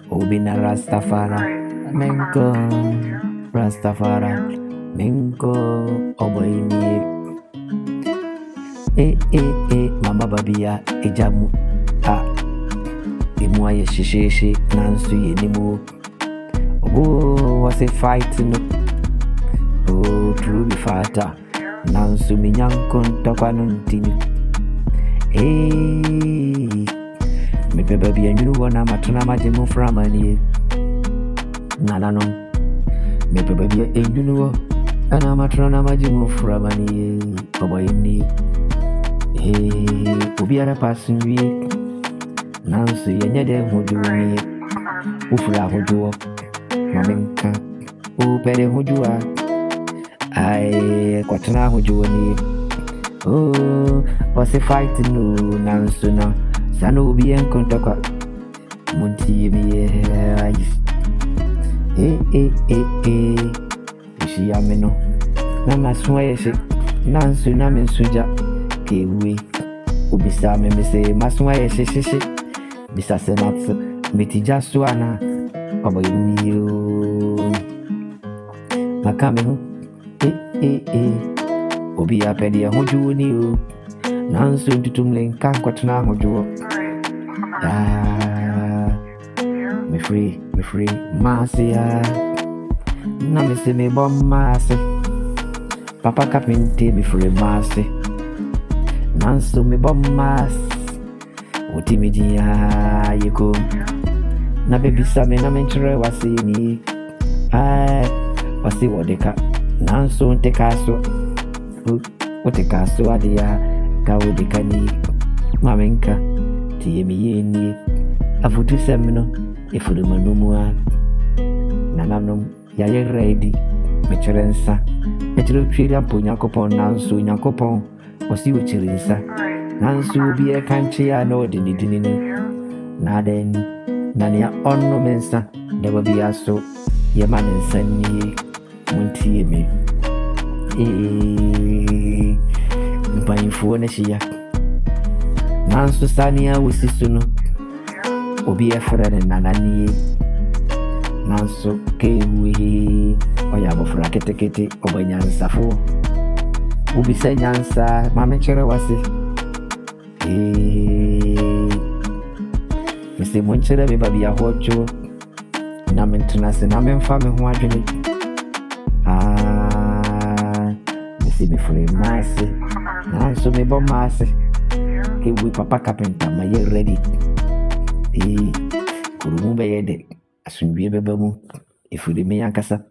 Obina Rastafara, Menko, Rastafara, Menko, Oboini. Mama Babia, Ejamu, Imwaye Shishishi, Nansu Yenimu. Oh, was a fighting. Oh, true fata. Nansu Minyankon, Takwanuntini. Me baby, and you wanna matuna majimu from any. Nano. Me baby, and you know, and I'm a trana majimu from any. Oboini. Ubiara passing week. Nancy, and yet who do me. Ufra who do up. Mamenka. Upere who do up. I quatana who do need. Oh, was a fighting no Nansuna. Sano be in contact. Monty me. She ameno. Nana swear she. Nansuna men suja. Kiwi. Ubisa me say, Masway, she, Bisa Senats, Mitija Suana, Obo you. Macame, Obia Pedia, who you knew. Nansu to Tumling, Kanquatna, who you. Me free, Marcia. Namisi me bomb massy. Papa Capinti, me free Marcy. Nansu me bommas Utimidia yeko Na baby same na mentre wasini wasi wodeka Nansu ntekaso Utekaso adia Kawodeka ni Mamenka Tiyemi yeni Afutu semino Ifudu manumua Nananom Yaye ready Mecherensa Metero trida po nyakopon Nansu nyakopon Wasi uchirinsa Nansu be a country I know the didn't Naden Nania ono mensa Never be a so Ye man and send Munti me Mpani fuone shia Nansu sania usisuno Obi a friend and nanani Nansu kewi Oyabo frakete Obanyansa fo Ubisa nyansa, mame chere wasi. Mese mwenchere me babi ya hocho. Na mentunase na memfame huwa juni. Mese me fure masi. Na so me bom masi. Kiwi papa kapenta ma ye ready. Kurumube yede. Asunbiye bebamu. Ifude me yankasa.